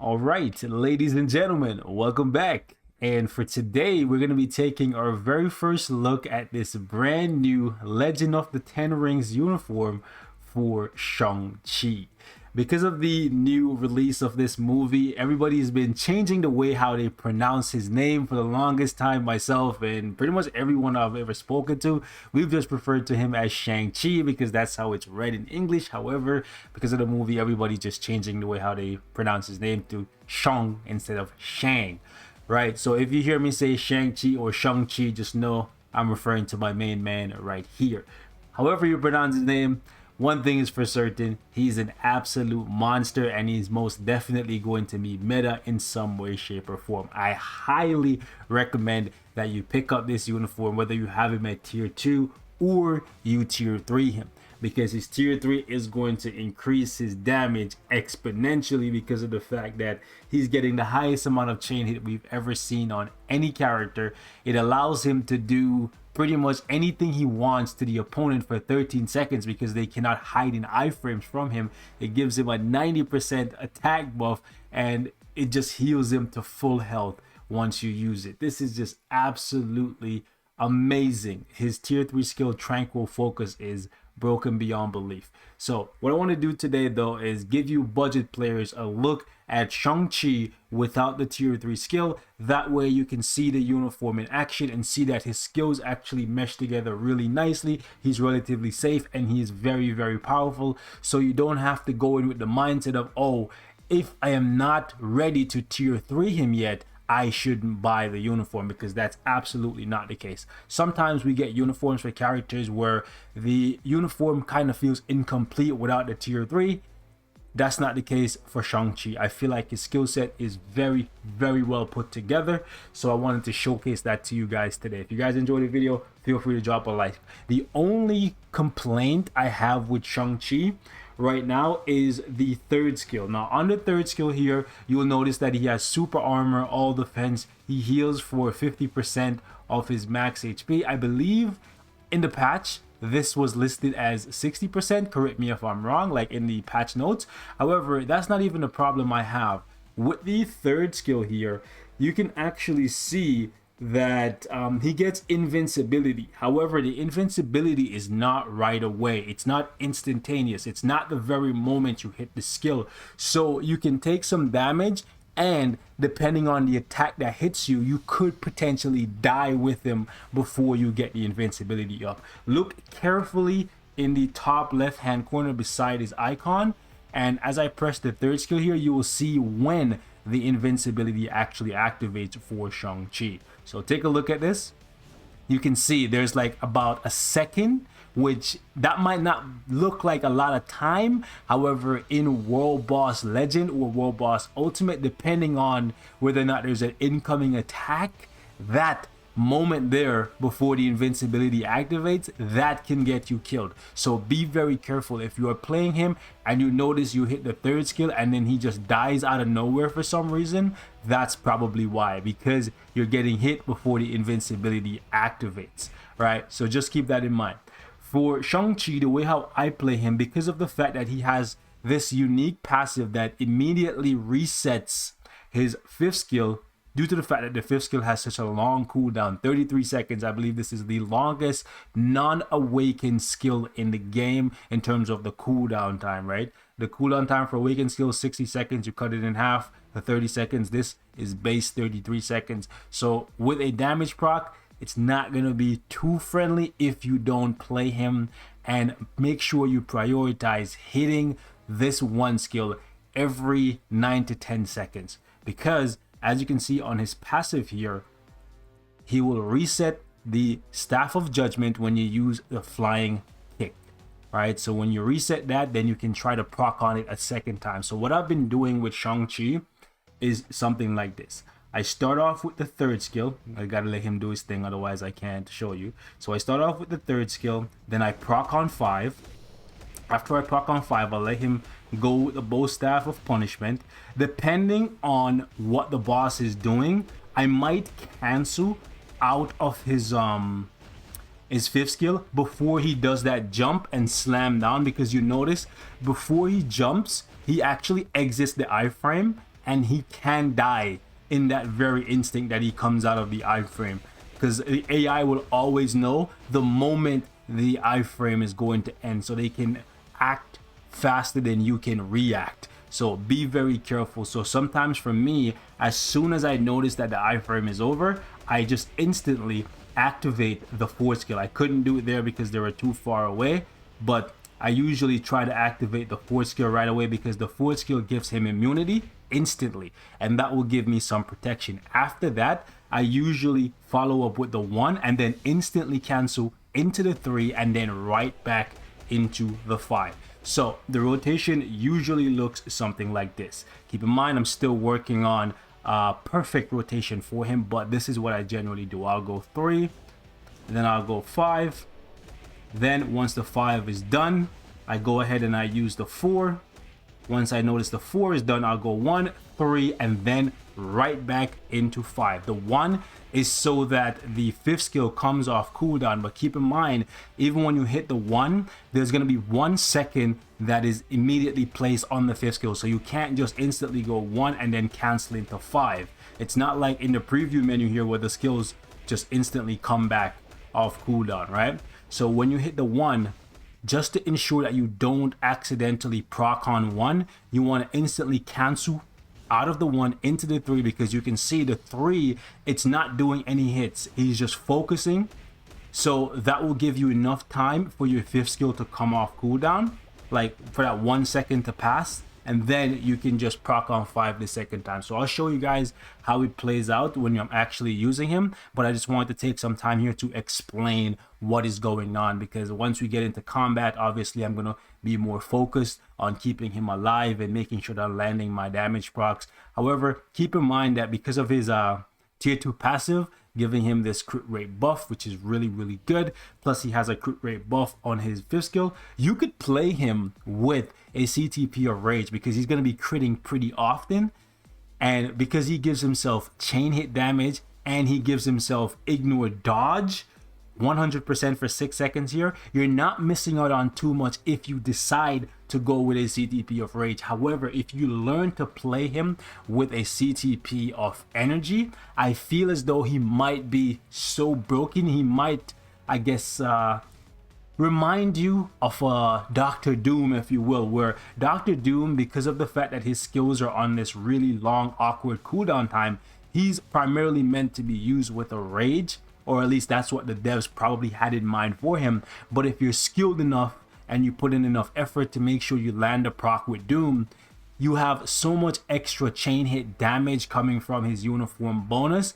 All right, ladies and gentlemen, welcome back. And for today, we're going to be taking our very first look at this brand new Legend of the Ten Rings uniform for Shang-Chi. Because of the new release of this movie, everybody's been changing the way how they pronounce his name for the longest time. Myself and pretty much everyone I've ever spoken to, we've just referred to him as Shang-Chi because that's how it's read in English. However, because of the movie, everybody's just changing the way how they pronounce his name to Shang instead of Shang, right? So if you hear me say Shang-Chi or Shang-Chi, just know I'm referring to my main man right here. However you pronounce his name, one thing is for certain, he's an absolute monster and he's most definitely going to be meta in some way, shape, or form. I highly recommend that you pick up this uniform, whether you have him at tier 2 or you tier 3 him, because his tier 3 is going to increase his damage exponentially because of the fact that he's getting the highest amount of chain hit we've ever seen on any character. It allows him to do pretty much anything he wants to the opponent for 13 seconds because they cannot hide in iframes from him. It gives him a 90% attack buff and it just heals him to full health once you use it. This is just absolutely amazing. His tier 3 skill, Tranquil Focus, is broken beyond belief. So what I want to do today though is give you budget players a look at Shang-Chi without the tier 3 skill. That way you can see the uniform in action and see that his skills actually mesh together really nicely. He's relatively safe and he is very, very powerful. So you don't have to go in with the mindset of, oh, if I am not ready to tier 3 him yet, I shouldn't buy the uniform, because that's absolutely not the case. Sometimes we get uniforms for characters where the uniform kind of feels incomplete without the tier 3. That's not the case for Shang-Chi. I feel like his skill set is very, very well put together. So I wanted to showcase that to you guys today. If you guys enjoyed the video, feel free to drop a like. The only complaint I have with Shang-Chi right now is the third skill. Now on the third skill here, you will notice that he has super armor, all defense. He heals for 50% of his max HP. I believe in the patch this was listed as 60%, correct me if I'm wrong, like in the patch notes. However, that's not even the problem I have. With the third skill here, you can actually see that he gets invincibility. However, the invincibility is not right away. It's not instantaneous. It's not the very moment you hit the skill. So you can take some damage, and depending on the attack that hits you, you could potentially die with him before you get the invincibility up. Look carefully in the top left hand corner beside his icon, and as I press the third skill here, you will see when the invincibility actually activates for Shang-Chi. So take a look at this. You can see there's like about a second, which that might not look like a lot of time. However, in World Boss Legend or World Boss Ultimate, depending on whether or not there's an incoming attack, that moment there before the invincibility activates, that can get you killed. So be very careful. If you are playing him and you notice you hit the third skill and then he just dies out of nowhere for some reason, that's probably why, because you're getting hit before the invincibility activates, right? So just keep that in mind. For Shang-Chi, the way how I play him, because of the fact that he has this unique passive that immediately resets his fifth skill, due to the fact that the fifth skill has such a long cooldown, 33 seconds. I believe this is the longest non-awakened skill in the game in terms of the cooldown time, right? The cooldown time for awakened skill is 60 seconds. You cut it in half, the 30 seconds. This is base 33 seconds. So with a damage proc, it's not going to be too friendly if you don't play him, and make sure you prioritize hitting this one skill every 9 to 10 seconds, because as you can see on his passive here, he will reset the Staff of Judgment when you use the flying kick, right? So when you reset that, then you can try to proc on it a second time. So what I've been doing with Shang-Chi is something like this. I start off with the third skill. I gotta let him do his thing, otherwise I can't show you. So I start off with the third skill, then I proc on 5. After I proc on 5, I'll let him go with the bow staff of punishment. Depending on what the boss is doing, I might cancel out of his fifth skill before he does that jump and slam down, because you notice before he jumps, he actually exits the iframe and he can die in that very instinct that he comes out of the iframe, because the AI will always know the moment the iframe is going to end, so they can act faster than you can react. So be very careful. So sometimes for me, as soon as I notice that the iframe is over, I just instantly activate the fourth skill. I couldn't do it there because they were too far away, but I usually try to activate the fourth skill right away, because the fourth skill gives him immunity instantly, and that will give me some protection. After that, I usually follow up with the 1 and then instantly cancel into the 3 and then right back into the 5. So the rotation usually looks something like this. Keep in mind, I'm still working on perfect rotation for him, but this is what I generally do. I'll go 3, then I'll go 5. Then once the 5 is done, I go ahead and I use the 4. Once I notice the 4 is done, I'll go 1, 3, and then right back into 5. The 1 is so that the 5th skill comes off cooldown, but keep in mind, even when you hit the 1, there's going to be 1 second that is immediately placed on the 5th skill, so you can't just instantly go 1 and then cancel into 5. It's not like in the preview menu here where the skills just instantly come back off cooldown, right? So when you hit the 1, just to ensure that you don't accidentally proc on 1, you want to instantly cancel out of the 1 into the 3, because you can see the 3, it's not doing any hits. He's just focusing. So that will give you enough time for your 5th skill to come off cooldown, like for that 1 second to pass, and then you can just proc on 5 the second time. So I'll show you guys how it plays out when I'm actually using him, but I just wanted to take some time here to explain what is going on, because once we get into combat, obviously I'm going to be more focused on keeping him alive and making sure that I'm landing my damage procs. However, keep in mind that because of his tier 2 passive, giving him this crit rate buff, which is really good, plus he has a crit rate buff on his 5th skill, you could play him with a CTP of Rage, because he's going to be critting pretty often, and because he gives himself chain hit damage and he gives himself ignore dodge 100% for 6 seconds here, you're not missing out on too much if you decide to go with a CTP of Rage. However, if you learn to play him with a CTP of Energy, I feel as though he might be so broken, he might, I guess, remind you of Dr. Doom, if you will, where Dr. Doom, because of the fact that his skills are on this really long, awkward cooldown time, he's primarily meant to be used with a Rage, or at least that's what the devs probably had in mind for him. But if you're skilled enough and you put in enough effort to make sure you land a proc with Doom, you have so much extra chain hit damage coming from his uniform bonus.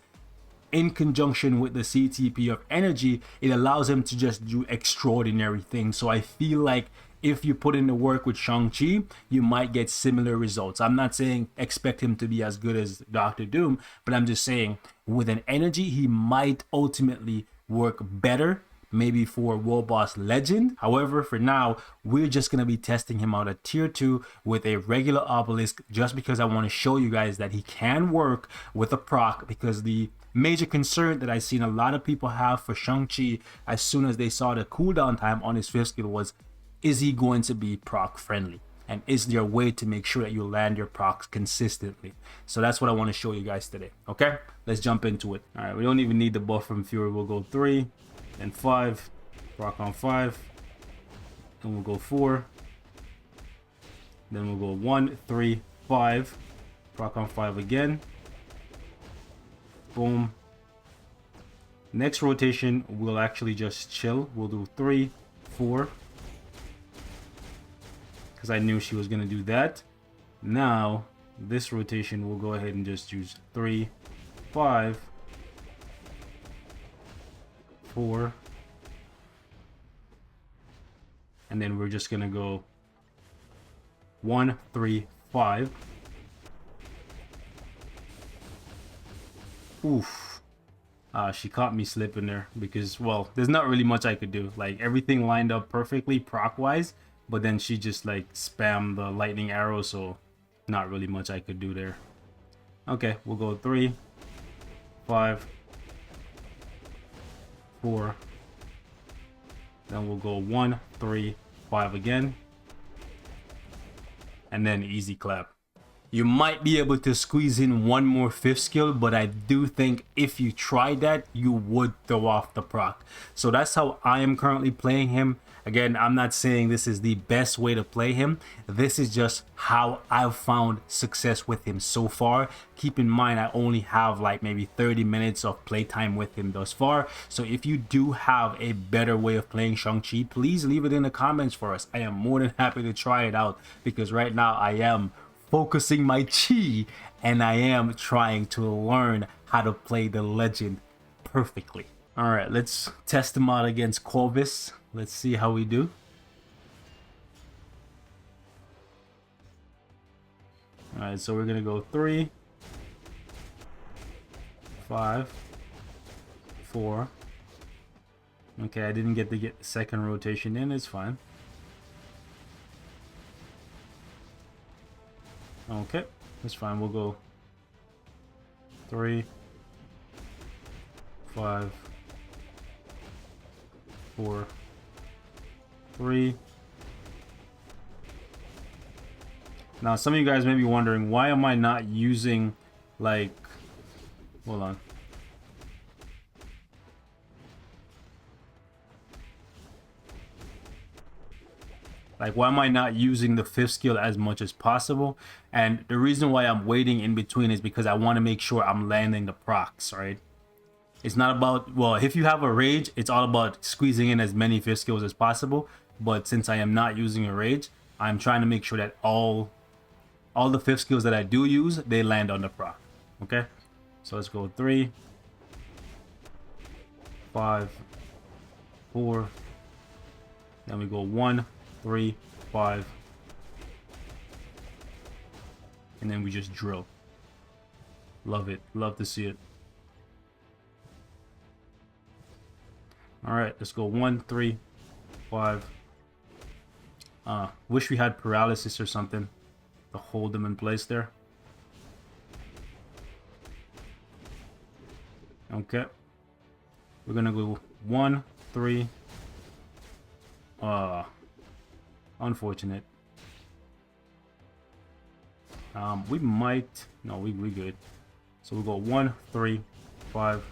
In conjunction with the CTP of Energy, it allows him to just do extraordinary things. So I feel like if you put in the work with Shang-Chi, you might get similar results. I'm not saying expect him to be as good as Dr. Doom, but I'm just saying with an Energy, he might ultimately work better, maybe for World Boss Legend. However, for now, we're just going to be testing him out at tier 2 with a regular obelisk, just because I want to show you guys that he can work with a proc, because the major concern that I've seen a lot of people have for Shang-Chi as soon as they saw the cooldown time on his 5th skill was, is he going to be proc friendly? And is there a way to make sure that you land your procs consistently? So that's what I want to show you guys today. Okay, let's jump into it. All right, we don't even need the buff from Fury. We'll go 3 and 5, proc on 5, then we'll go 4, then we'll go 1, 3, 5, proc on 5 again. Boom. Next rotation, we'll actually just chill. We'll do 3, 4, because I knew she was going to do that. Now, this rotation, we'll go ahead and just use 3, 5, 4, and then we're just going to go 1, 3, 5. Oof. She caught me slipping there because, well, there's not really much I could do. Like, everything lined up perfectly proc-wise, but then she just, like, spammed the lightning arrow, so not really much I could do there. Okay, we'll go 3, 5, 4. Then we'll go 1, 3, 5 again. And then easy clap. You might be able to squeeze in one more 5th skill, but I do think if you tried that, you would throw off the proc. So that's how I am currently playing him. Again, I'm not saying this is the best way to play him. This is just how I've found success with him so far. Keep in mind, I only have like maybe 30 minutes of playtime with him thus far. So if you do have a better way of playing Shang-Chi, please leave it in the comments for us. I am more than happy to try it out, because right now I am focusing my chi and I am trying to learn how to play the legend perfectly. All right, let's test him out against Corvus. Let's see how we do. All right, so we're gonna go 3, 5, 4. Okay, I didn't get the second rotation in. It's fine. Okay, that's fine. We'll go 3, 5, 4, 3. Now, some of you guys may be wondering, why am I not using, like, hold on. Like, why am I not using the 5th skill as much as possible? And the reason why I'm waiting in between is because I want to make sure I'm landing the procs, right? It's not about, well, if you have a rage, it's all about squeezing in as many 5th skills as possible. But since I am not using a rage, I'm trying to make sure that all the 5th skills that I do use, they land on the proc. Okay? So let's go 3, 5, 4. Then we go 1, 3, 5. And then we just drill. Love it. Love to see it. Alright, let's go 1, 3, 5. Wish we had paralysis or something to hold them in place there. Okay. We're gonna go 1, 3. Unfortunate. We might, no, we good. So we'll go 1, 3, 5.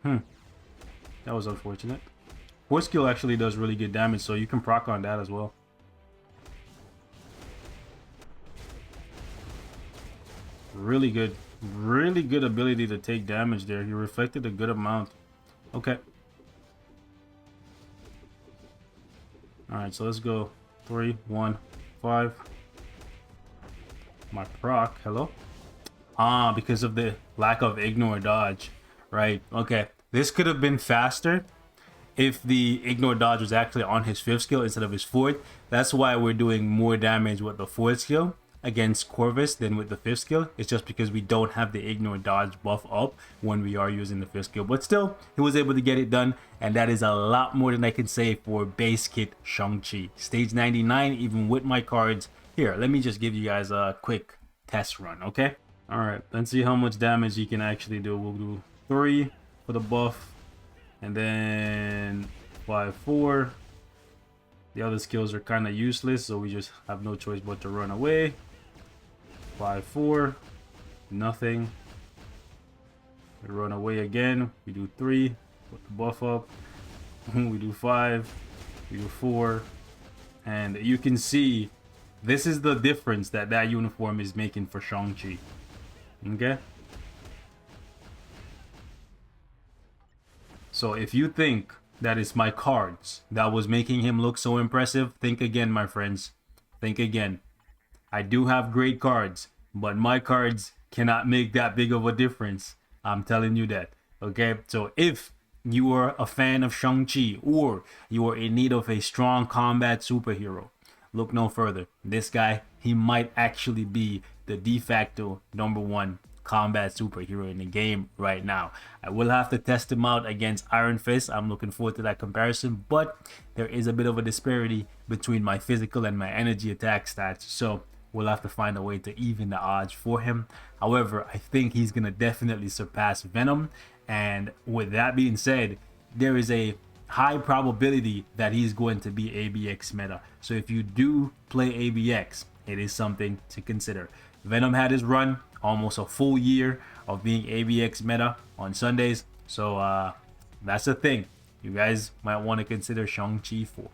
That was unfortunate. 4th skill actually does really good damage, so you can proc on that as well. Really good ability to take damage there. He reflected a good amount. Okay. Alright, so let's go 3, 1, 5. My proc, hello? Because of the lack of ignore dodge. Right, okay. This could have been faster if the ignore dodge was actually on his 5th skill instead of his 4th. That's why we're doing more damage with the 4th skill against Corvus than with the 5th skill. It's just because we don't have the ignore dodge buff up when we are using the 5th skill. But still, he was able to get it done, and that is a lot more than I can say for base kit Shang-Chi. Stage 99, even with my cards. Here, let me just give you guys a quick test run, okay? Alright, let's see how much damage he can actually do. We'll do 3 for the buff, and then 5, 4. The other skills are kind of useless, so we just have no choice but to run away. 5, 4, nothing. We run away again. We do 3, put the buff up. We do 5, we do 4, and you can see this is the difference that uniform is making for Shang-Chi. Okay. So if you think that it's my cards that was making him look so impressive, think again, my friends. Think again. I do have great cards, but my cards cannot make that big of a difference. I'm telling you that. Okay, so if you are a fan of Shang-Chi or you are in need of a strong combat superhero, look no further. This guy, he might actually be the de facto #1 combat superhero in the game right now. I will have to test him out against Iron Fist. I'm looking forward to that comparison, but there is a bit of a disparity between my physical and my energy attack stats, so we'll have to find a way to even the odds for him. However, I think he's gonna definitely surpass Venom, and with that being said, there is a high probability that he's going to be ABX meta. So if you do play ABX, it is something to consider. Venom had his run, almost a full year of being ABX meta on Sundays. So that's the thing. You guys might want to consider Shang-Chi for.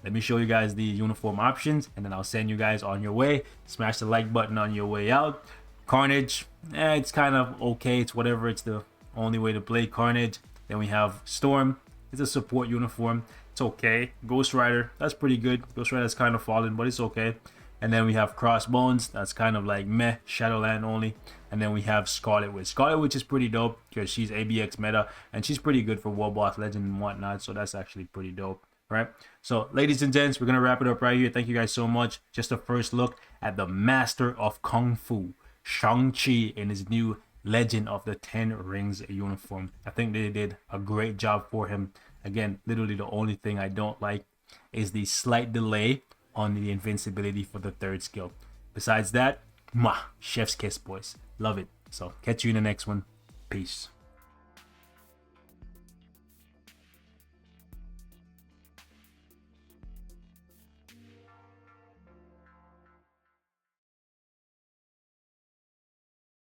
Let me show you guys the uniform options, and then I'll send you guys on your way. Smash the like button on your way out. Carnage, it's kind of okay. It's whatever. It's the only way to play Carnage. Then we have Storm. It's a support uniform. It's okay. Ghost Rider, that's pretty good. Ghost Rider's kind of fallen, but it's okay. And then we have Crossbones. That's kind of like meh, Shadowland only. And then we have Scarlet Witch. Scarlet Witch is pretty dope because she's ABX meta, and she's pretty good for World Boss Legend and whatnot. So that's actually pretty dope. Right, so ladies and gents, we're gonna wrap it up right here. Thank you guys so much. Just a first look at the master of Kung Fu, Shang-Chi, in his new Legend of the Ten Rings uniform. I think they did a great job for him. Again, literally the only thing I don't like is the slight delay on the invincibility for the third skill. Besides that, chef's kiss, boys. Love it. So catch you in the next one. Peace.